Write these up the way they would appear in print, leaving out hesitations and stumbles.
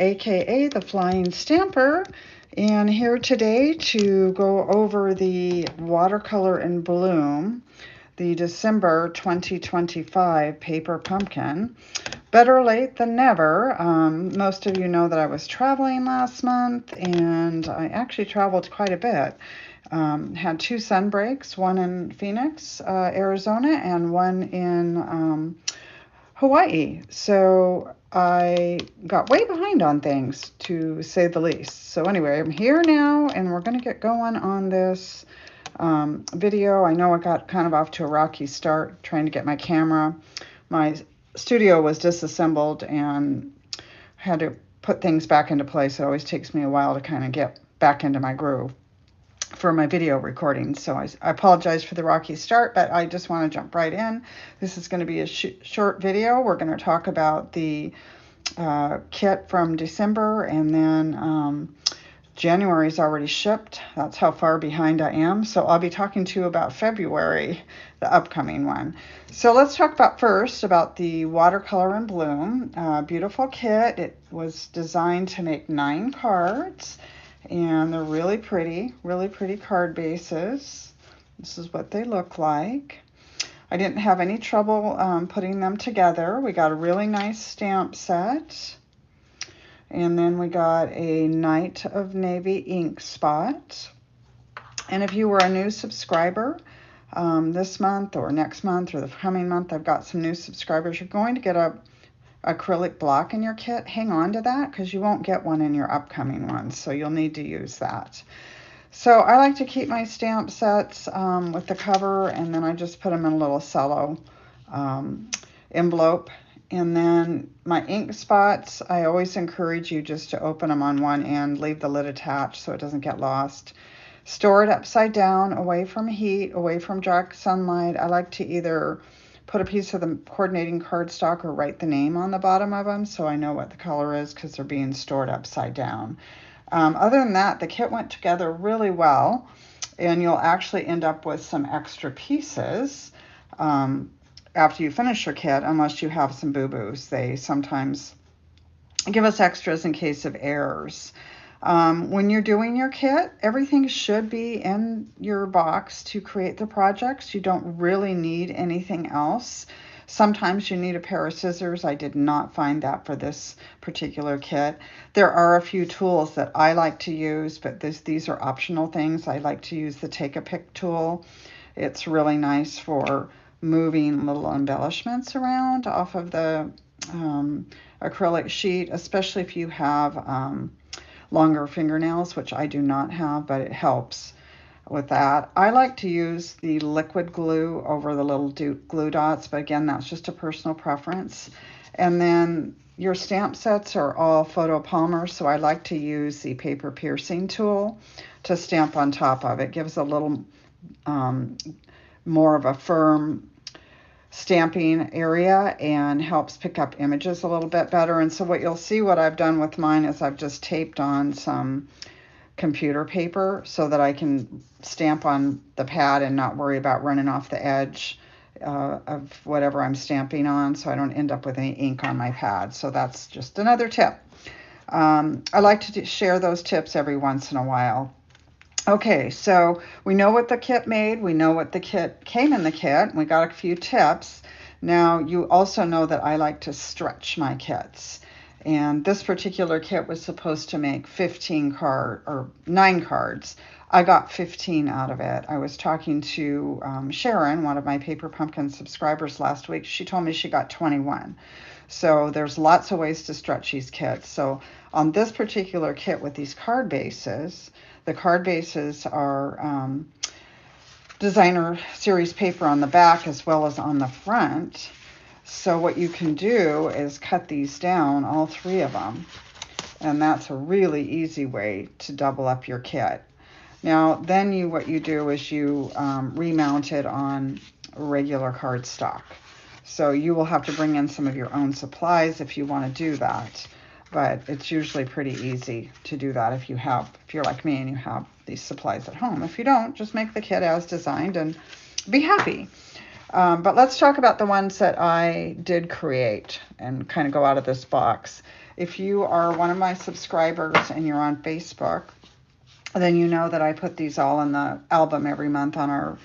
aka the Flying Stamper, and here today to go over the Watercolor in Bloom, the December 2025 paper pumpkin. Better late than never. Most of you know that I was traveling last month, and I actually traveled quite a bit. Had two sun breaks, one in Phoenix, Arizona, and one in Hawaii. So I got way behind on things, to say the least. So anyway, I'm here now, and we're going to get going on this video. I know I got kind of off to a rocky start trying to get my camera. My studio was disassembled and had to put things back into place. It always takes me a while to kind of get back into my groove for my video recording. So I apologize for the rocky start, but I just want to jump right in. This is going to be a short video. We're going to talk about the kit from December, and then January's already shipped. That's how far behind I am. So I'll be talking to you about February, the upcoming one. So let's talk first about the Watercolor in Bloom. Beautiful kit. It was designed to make 9 cards, and they're really pretty card bases. This is what they look like. I didn't have any trouble putting them together. We got a really nice stamp set. And then we got a Night of Navy ink spot. And if you were a new subscriber this month or next month or the coming month, I've got some new subscribers. You're going to get a acrylic block in your kit. Hang on to that, because you won't get one in your upcoming ones, so you'll need to use that. So I like to keep my stamp sets with the cover, and then I just put them in a little cello envelope. And then my ink spots, I always encourage you just to open them on one end, leave the lid attached so it doesn't get lost. Store it upside down, away from heat, away from direct sunlight. I like to either put a piece of the coordinating cardstock or write the name on the bottom of them so I know what the color is, because they're being stored upside down. Other than that, the kit went together really well, and you'll actually end up with some extra pieces after you finish your kit, unless you have some boo-boos. They sometimes give us extras in case of errors. When you're doing your kit, everything should be in your box to create the projects. You don't really need anything else. Sometimes you need a pair of scissors. I did not find that for this particular kit. There are a few tools that I like to use, but these are optional things. I like to use the Take-A-Pick tool. It's really nice for moving little embellishments around off of the acrylic sheet, especially if you have longer fingernails, which I do not have, but it helps with that. I like to use the liquid glue over the little glue dots, but again, that's just a personal preference. And then your stamp sets are all photopolymers, so I like to use the paper piercing tool to stamp on top of it. Gives a little more of a firm stamping area and helps pick up images a little bit better. And so what you'll see, what I've done with mine is I've just taped on some computer paper so that I can stamp on the pad and not worry about running off the edge of whatever I'm stamping on, so I don't end up with any ink on my pad. So that's just another tip. I like to share those tips every once in a while. Okay, so we know what the kit made. We know what the kit came in the kit. We got a few tips. Now, you also know that I like to stretch my kits. And this particular kit was supposed to make 9 cards. I got 15 out of it. I was talking to Sharon, one of my Paper Pumpkin subscribers last week. She told me she got 21. So there's lots of ways to stretch these kits. So on this particular kit with these card bases, the card bases are designer series paper on the back as well as on the front. So what you can do is cut these down, all 3 of them, and that's a really easy way to double up your kit. Now, then what you do is you remount it on regular cardstock. So you will have to bring in some of your own supplies if you want to do that. But it's usually pretty easy to do that if you're like me and you have these supplies at home. If you don't, just make the kit as designed and be happy. But let's talk about the ones that I did create and kind of go out of this box. If you are one of my subscribers and you're on Facebook, then you know that I put these all in the album every month on our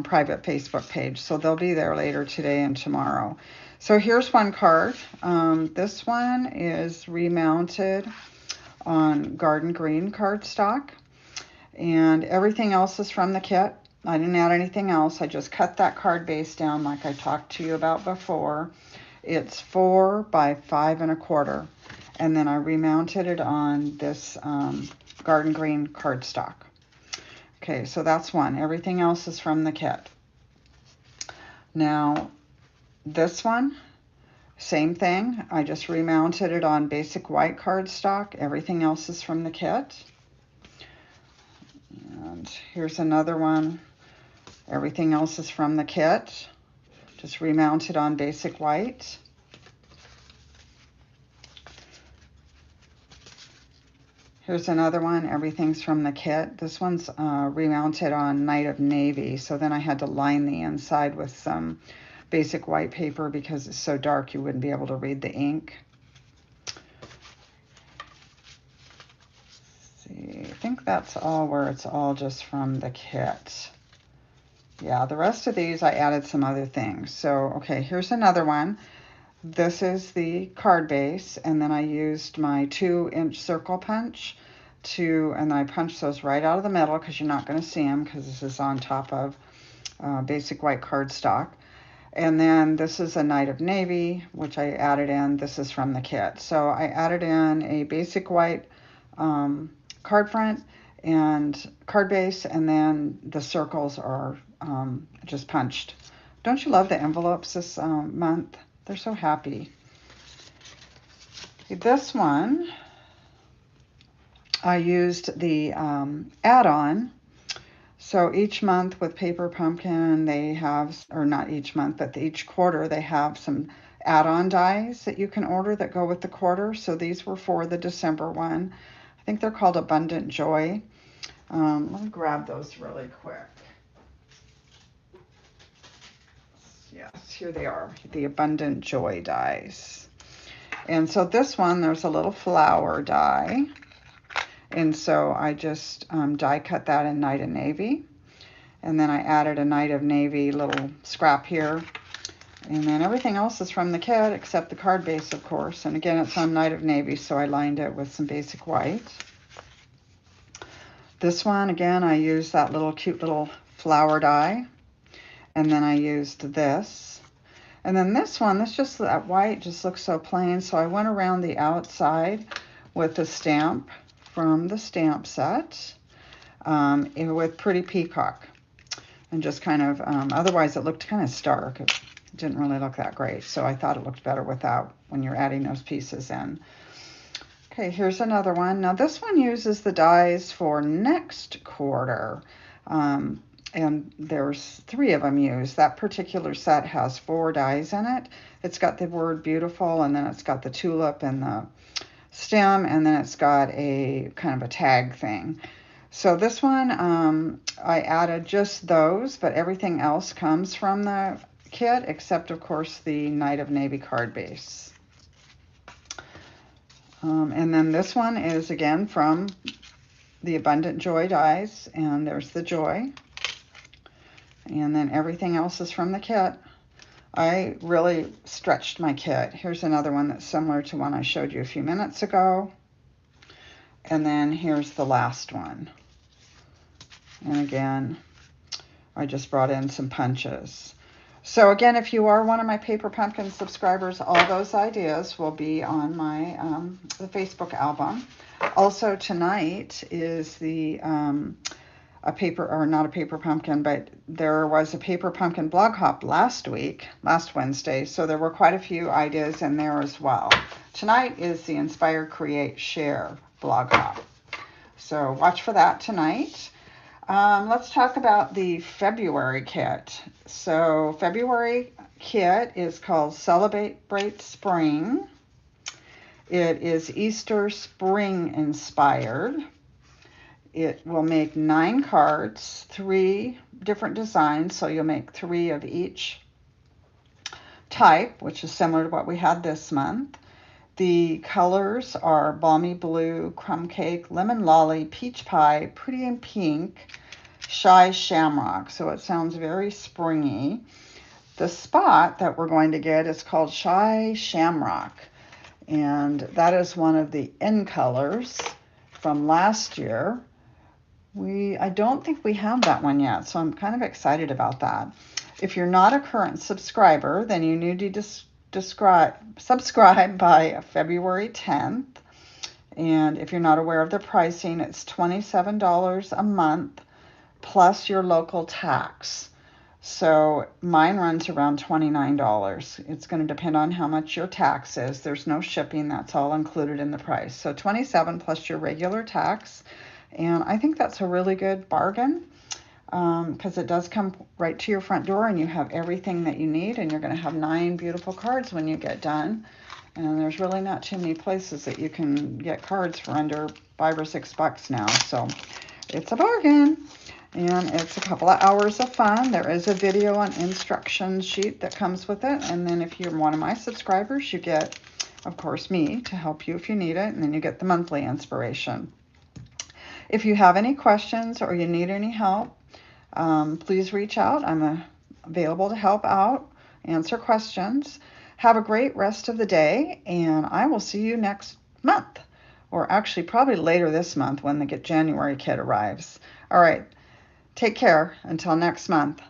private Facebook page. So they'll be there later today and tomorrow. So here's one card. This one is remounted on garden green cardstock, and everything else is from the kit. I didn't add anything else. I just cut that card base down like I talked to you about before. It's 4 by 5 1/4, and then I remounted it on this garden green cardstock. Okay, so that's one. Everything else is from the kit. Now, this one, same thing. I just remounted it on basic white cardstock. Everything else is from the kit. And here's another one. Everything else is from the kit. Just remounted on basic white. Here's another one. Everything's from the kit. This one's remounted on Night of Navy. So then I had to line the inside with some basic white paper because it's so dark you wouldn't be able to read the ink. See, I think that's all where it's all just from the kit. Yeah, the rest of these I added some other things. So, okay, here's another one. This is the card base, and then I used my 2-inch circle punch and I punched those right out of the middle because you're not going to see them because this is on top of basic white cardstock. And then this is a Night of Navy, which I added in. This is from the kit. So I added in a basic white card front and card base, and then the circles are just punched. Don't you love the envelopes this month? They're so happy. This one, I used the add-on. So each month with Paper Pumpkin, they have, or not each month, but each quarter, they have some add-on dies that you can order that go with the quarter. So these were for the December one. I think they're called Abundant Joy. Let me grab those really quick. Yes, here they are, the Abundant Joy dies. And so this one, there's a little flower die. And so I just die cut that in Night of Navy. And then I added a Night of Navy little scrap here. And then everything else is from the kit except the card base, of course. And again, it's on Night of Navy, so I lined it with some basic white. This one, again, I used that little cute little flower die. And then I used this. And then this one, that white just looks so plain. So I went around the outside with the stamp from the stamp set with Pretty Peacock. And just kind of, otherwise it looked kind of stark. It didn't really look that great. So I thought it looked better without when you're adding those pieces in. Okay, here's another one. Now this one uses the dies for next quarter. And there's 3 of them used. That particular set has 4 dies in it. It's got the word beautiful, and then it's got the tulip and the stem, and then it's got a kind of a tag thing. So this one, I added just those, but everything else comes from the kit, except of course the Night of Navy card base. And then this one is again from the Abundant Joy dies, and there's the Joy. And then everything else is from the kit. I really stretched my kit. Here's another one that's similar to one I showed you a few minutes ago. And then here's the last one. And again, I just brought in some punches. So again, if you are one of my Paper Pumpkin subscribers, all those ideas will be on my the Facebook album. Also tonight is the a paper, or not a Paper Pumpkin, but there was a Paper Pumpkin blog hop last Wednesday, so there were quite a few ideas in there as well. Tonight is the Inspire, Create, Share blog hop. So watch for that tonight. Let's talk about the February kit. So February kit is called Celebrate Spring. It is Easter spring inspired. It will make 9 cards, 3 different designs, so you'll make 3 of each type, which is similar to what we had this month. The colors are Balmy Blue, Crumb Cake, Lemon Lolly, Peach Pie, Pretty in Pink, Shy Shamrock. So it sounds very springy. The spot that we're going to get is called Shy Shamrock. And that is one of the in colors from last year. I don't think we have that one yet, so I'm kind of excited about that. If you're not a current subscriber, then you need to subscribe by February 10th. And if you're not aware of the pricing, it's $27 a month plus your local tax. So mine runs around $29. It's going to depend on how much your tax is. There's no shipping. That's all included in the price. So $27 plus your regular tax. And I think that's a really good bargain because it does come right to your front door and you have everything that you need, and you're going to have 9 beautiful cards when you get done. And there's really not too many places that you can get cards for under $5 or $6 now. So it's a bargain. And it's a couple of hours of fun. There is a video and instruction sheet that comes with it. And then if you're one of my subscribers, you get, of course, me to help you if you need it. And then you get the monthly inspiration. If you have any questions or you need any help, please reach out. I'm available to help out, answer questions. Have a great rest of the day, and I will see you next month. Or actually, probably later this month when the January kit arrives. All right. Take care until next month.